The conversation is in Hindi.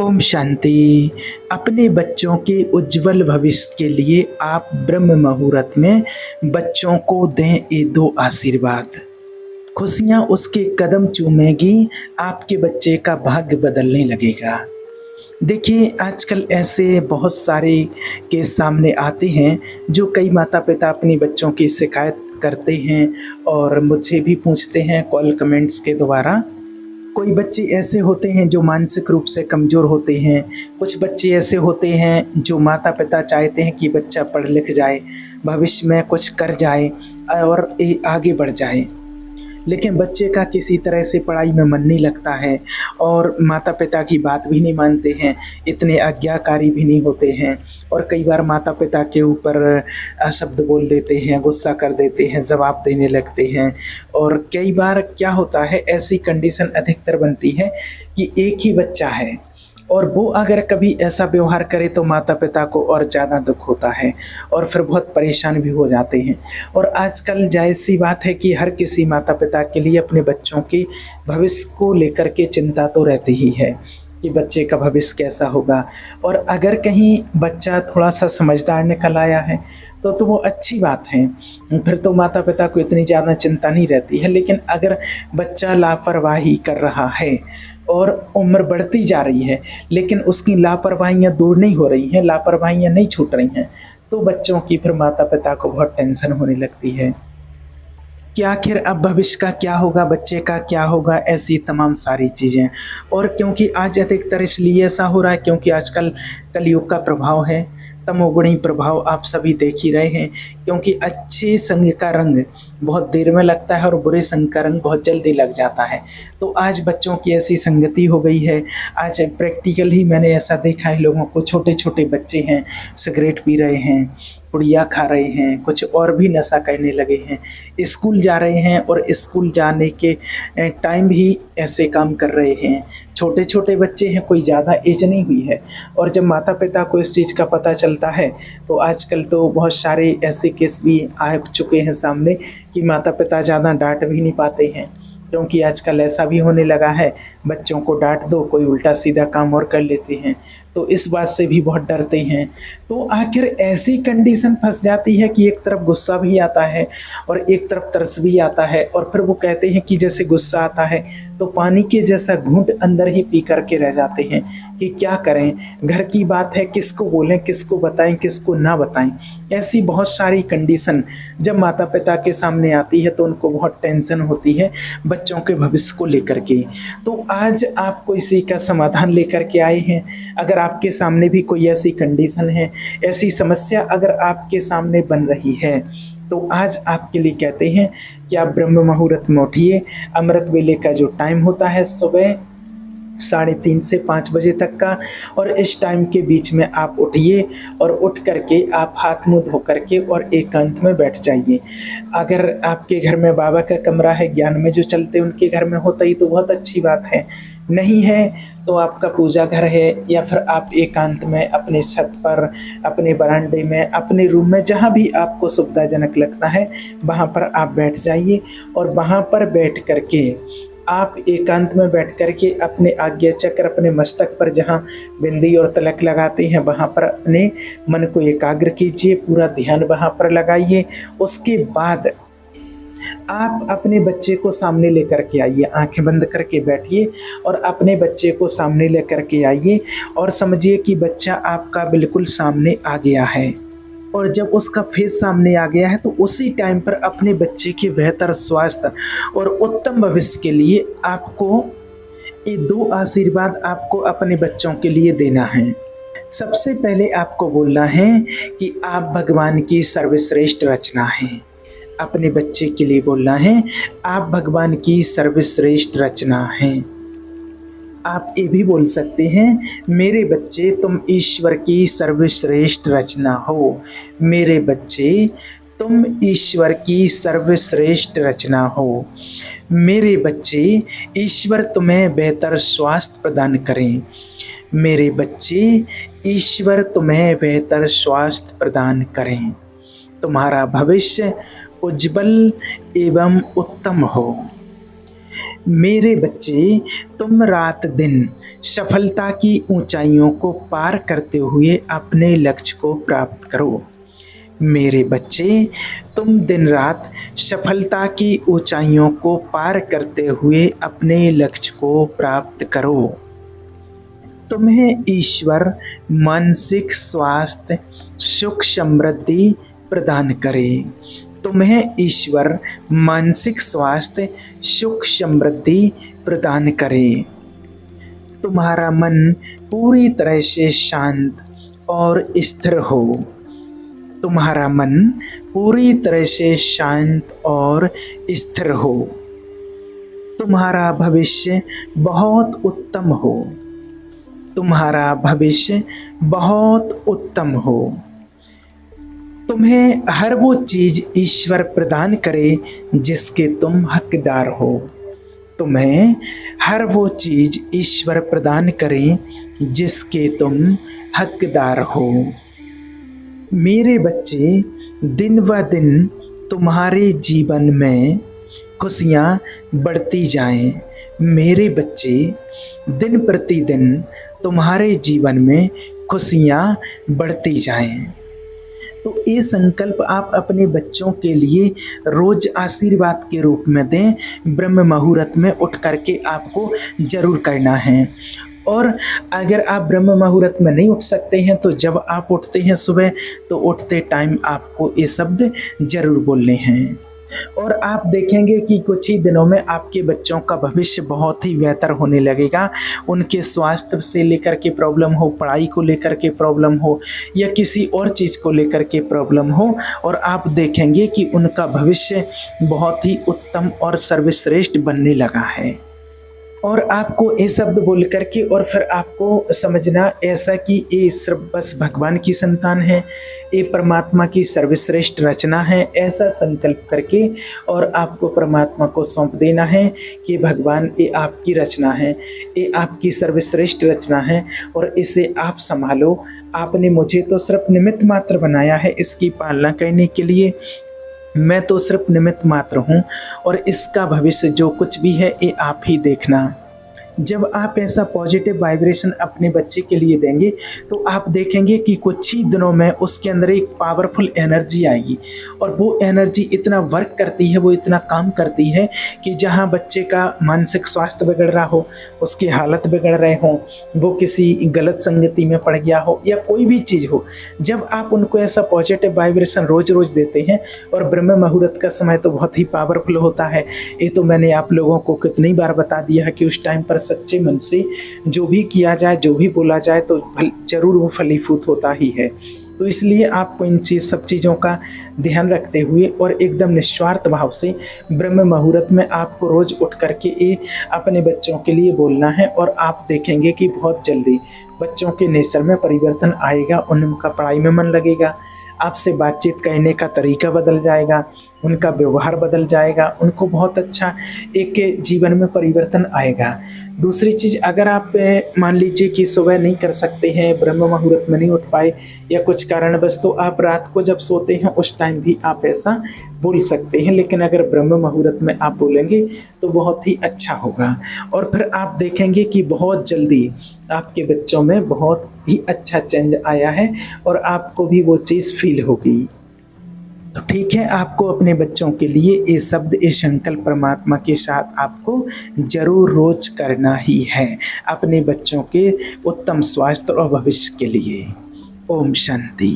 ओम शांति। अपने बच्चों के उज्जवल भविष्य के लिए आप ब्रह्म मुहूर्त में बच्चों को दें ये दो आशीर्वाद। खुशियाँ उसके कदम चूमेगी, आपके बच्चे का भाग्य बदलने लगेगा। देखिए, आजकल ऐसे बहुत सारे केस सामने आते हैं जो कई माता पिता अपने बच्चों की शिकायत करते हैं और मुझसे भी पूछते हैं कॉल कमेंट्स के द्वारा। कोई बच्चे ऐसे होते हैं जो मानसिक रूप से कमज़ोर होते हैं, कुछ बच्चे ऐसे होते हैं जो माता-पिता चाहते हैं कि बच्चा पढ़ लिख जाए, भविष्य में कुछ कर जाए और आगे बढ़ जाए। लेकिन बच्चे का किसी तरह से पढ़ाई में मन नहीं लगता है और माता-पिता की बात भी नहीं मानते हैं, इतने आज्ञाकारी भी नहीं होते हैं और कई बार माता-पिता के ऊपर शब्द बोल देते हैं, गुस्सा कर देते हैं, जवाब देने लगते हैं। और कई बार क्या होता है, ऐसी कंडीशन अधिकतर बनती है कि एक ही बच्चा है और वो अगर कभी ऐसा व्यवहार करे तो माता-पिता को और ज़्यादा दुःख होता है और फिर बहुत परेशान भी हो जाते हैं। और आजकल ज़ाहिर-सी बात है कि हर किसी माता-पिता के लिए अपने बच्चों के भविष्य को लेकर के चिंता तो रहती ही है कि बच्चे का भविष्य कैसा होगा। और अगर कहीं बच्चा थोड़ा-सा समझदार निकल आया है तो वो अच्छी बात है, फिर तो माता-पिता को इतनी ज़्यादा चिंता नहीं रहती है। लेकिन अगर बच्चा लापरवाही कर रहा है और उम्र बढ़ती जा रही है लेकिन उसकी लापरवाहियाँ दूर नहीं हो रही हैं, लापरवाहियाँ नहीं छूट रही हैं, तो बच्चों की फिर माता-पिता को बहुत टेंशन होने लगती है कि आखिर अब भविष्य का क्या होगा, बच्चे का क्या होगा, ऐसी तमाम सारी चीज़ें। और क्योंकि आज अधिकतर इसलिए ऐसा हो रहा है क्योंकि आजकल कलयुग का प्रभाव है, तमोगुणी प्रभाव आप सभी देख ही रहे हैं। क्योंकि अच्छे संग का रंग बहुत देर में लगता है और बुरे संग का रंग बहुत जल्दी लग जाता है। तो आज बच्चों की ऐसी संगति हो गई है। आज प्रैक्टिकल ही मैंने ऐसा देखा है लोगों को, छोटे-छोटे बच्चे हैं, सिगरेट पी रहे हैं, पुड़िया खा रहे हैं, कुछ और भी नशा करने लगे हैं, स्कूल जा रहे हैं और स्कूल जाने के टाइम भी ऐसे काम कर रहे हैं। छोटे-छोटे बच्चे हैं, कोई ज़्यादा एज नहीं हुई है। और जब माता-पिता को इस चीज़ का पता चलता है तो आजकल तो बहुत सारे ऐसे केस भी आ चुके हैं सामने कि माता-पिता ज़्यादा डाँट भी नहीं पाते हैं। क्योंकि आजकल ऐसा भी होने लगा है, बच्चों को डाँट दो, कोई उल्टा-सीधा काम और कर लेते हैं, तो इस बात से भी बहुत डरते हैं। तो आखिर ऐसी कंडीशन फँस जाती है कि एक तरफ गुस्सा भी आता है और एक तरफ तरस भी आता है और फिर वो कहते हैं कि जैसे गुस्सा आता है तो पानी के जैसा घूँट अंदर ही पी कर के रह जाते हैं कि क्या करें, घर की बात है, किसको बोलें, किसको बताएँ, किसको ना बताएँ। ऐसी बहुत सारी कंडीशन जब माता-पिता के सामने आती है तो उनको बहुत टेंशन होती है बच्चों के भविष्य को लेकर के। तो आज आपको इसी का समाधान लेकर के आए हैं। अगर आपके सामने भी कोई ऐसी कंडीशन है, ऐसी समस्या अगर आपके सामने बन रही है, तो आज आपके लिए कहते हैं कि आप ब्रह्म मुहूर्त में उठिए। अमृत वेले का जो टाइम होता है सुबह 3:30 से 5 बजे तक का, और इस टाइम के बीच में आप उठिए और उठ करके आप हाथ मुँह धो करके और एकांत में बैठ जाइए। अगर आपके घर में बाबा का कमरा है, ज्ञान में जो चलते उनके घर में होता ही तो बहुत अच्छी बात है। नहीं है तो आपका पूजा घर है या फिर आप एकांत में अपने छत पर, अपने बरामदे में, अपने रूम में, जहाँ भी आपको सुविधाजनक लगता है वहाँ पर आप बैठ जाइए। और वहाँ पर बैठ कर के आप एकांत में बैठ कर के अपने आज्ञा चक्र, अपने मस्तक पर जहाँ बिंदी और तिलक लगाते हैं वहाँ पर अपने मन को एकाग्र कीजिए, पूरा ध्यान वहाँ पर लगाइए। उसके बाद आप अपने बच्चे को सामने लेकर के आइए, आंखें बंद करके बैठिए और अपने बच्चे को सामने लेकर के आइए और समझिए कि बच्चा आपका बिल्कुल सामने आ गया है। और जब उसका फेस सामने आ गया है तो उसी टाइम पर अपने बच्चे के बेहतर स्वास्थ्य और उत्तम भविष्य के लिए आपको ये दो आशीर्वाद आपको अपने बच्चों के लिए देना है। सबसे पहले आपको बोलना है कि आप भगवान की सर्वश्रेष्ठ रचना हैं। अपने बच्चे के लिए बोलना है, आप भगवान की सर्वश्रेष्ठ रचना हैं। आप ये भी बोल सकते हैं, मेरे बच्चे तुम ईश्वर की सर्वश्रेष्ठ रचना हो। मेरे बच्चे तुम ईश्वर की सर्वश्रेष्ठ रचना हो। मेरे बच्चे ईश्वर तुम्हें बेहतर स्वास्थ्य प्रदान करें। मेरे बच्चे ईश्वर तुम्हें बेहतर स्वास्थ्य प्रदान करें। तुम्हारा भविष्य उज्जवल एवं उत्तम हो। मेरे बच्चे, तुम रात दिन सफलता की ऊंचाइयों को पार करते हुए अपने लक्ष्य को प्राप्त करो। मेरे बच्चे, तुम दिन रात सफलता की ऊंचाइयों को पार करते हुए अपने लक्ष्य को प्राप्त करो। तुम्हें ईश्वर मानसिक स्वास्थ्य, सुख समृद्धि प्रदान करे। तुम्हें ईश्वर मानसिक स्वास्थ्य, सुख समृद्धि प्रदान करे। तुम्हारा मन पूरी तरह से शांत और स्थिर हो। तुम्हारा मन पूरी तरह से शांत और स्थिर हो। तुम्हारा भविष्य बहुत उत्तम हो। तुम्हारा भविष्य बहुत उत्तम हो। तुम्हें हर वो चीज ईश्वर प्रदान करे जिसके तुम हकदार हो। तुम्हें हर वो चीज ईश्वर प्रदान करे जिसके तुम हकदार हो। मेरे बच्चे, दिन ब दिन तुम्हारे जीवन में खुशियाँ बढ़ती जाएं। मेरे बच्चे, दिन प्रतिदिन तुम्हारे जीवन में खुशियाँ बढ़ती जाएं। तो ये संकल्प आप अपने बच्चों के लिए रोज आशीर्वाद के रूप में दें। ब्रह्म मुहूर्त में उठ करके आपको जरूर करना है। और अगर आप ब्रह्म मुहूर्त में नहीं उठ सकते हैं तो जब आप उठते हैं सुबह, तो उठते टाइम आपको ये शब्द जरूर बोलने हैं। और आप देखेंगे कि कुछ ही दिनों में आपके बच्चों का भविष्य बहुत ही बेहतर होने लगेगा। उनके स्वास्थ्य से लेकर के प्रॉब्लम हो, पढ़ाई को लेकर के प्रॉब्लम हो, या किसी और चीज़ को लेकर के प्रॉब्लम हो, और आप देखेंगे कि उनका भविष्य बहुत ही उत्तम और सर्वश्रेष्ठ बनने लगा है। और आपको ये शब्द बोल करके और फिर आपको समझना ऐसा कि ये सिर्फ बस भगवान की संतान है, ये परमात्मा की सर्वश्रेष्ठ रचना है, ऐसा संकल्प करके और आपको परमात्मा को सौंप देना है कि भगवान ये आपकी रचना है, ये आपकी सर्वश्रेष्ठ रचना है और इसे आप संभालो। आपने मुझे तो सिर्फ निमित्त मात्र बनाया है इसकी पालना करने के लिए, मैं तो सिर्फ निमित्त मात्र हूँ और इसका भविष्य जो कुछ भी है ये आप ही देखना। जब आप ऐसा पॉजिटिव वाइब्रेशन अपने बच्चे के लिए देंगे तो आप देखेंगे कि कुछ ही दिनों में उसके अंदर एक पावरफुल एनर्जी आएगी और वो एनर्जी इतना वर्क करती है, वो इतना काम करती है कि जहाँ बच्चे का मानसिक स्वास्थ्य बिगड़ रहा हो, उसकी हालत बिगड़ रहे हों, वो किसी गलत संगति में पड़ गया हो या कोई भी चीज़ हो, जब आप उनको ऐसा पॉजिटिव वाइब्रेशन रोज़ रोज़ देते हैं, और ब्रह्म मुहूर्त का समय तो बहुत ही पावरफुल होता है। ये तो मैंने आप लोगों को कितनी बार बता दिया है कि उस टाइम पर सच्चे मन से जो भी किया जाए, जो भी बोला जाए तो जरूर वो फलीभूत होता ही है। तो इसलिए आपको इन सब चीज़ों का ध्यान रखते हुए और एकदम निस्वार्थ भाव से ब्रह्म मुहूर्त में आपको रोज़ उठ करके ये अपने बच्चों के लिए बोलना है। और आप देखेंगे कि बहुत जल्दी बच्चों के नेचर में परिवर्तन आएगा, उनका पढ़ाई में मन लगेगा, आपसे बातचीत करने का तरीका बदल जाएगा, उनका व्यवहार बदल जाएगा, उनको बहुत अच्छा एक जीवन में परिवर्तन आएगा। दूसरी चीज़, अगर आप मान लीजिए कि सुबह नहीं कर सकते हैं, ब्रह्म मुहूर्त में नहीं उठ पाए या कुछ कारणवश, तो आप रात को जब सोते हैं उस टाइम भी आप ऐसा बोल सकते हैं। लेकिन अगर ब्रह्म मुहूर्त में आप बोलेंगे तो बहुत ही अच्छा होगा और फिर आप देखेंगे कि बहुत जल्दी आपके बच्चों में बहुत ही अच्छा चेंज आया है और आपको भी वो चीज़ फील होगी। तो ठीक है, आपको अपने बच्चों के लिए ये शब्द, ये संकल्प परमात्मा के साथ आपको जरूर रोज करना ही है, अपने बच्चों के उत्तम स्वास्थ्य और भविष्य के लिए। ओम शांति।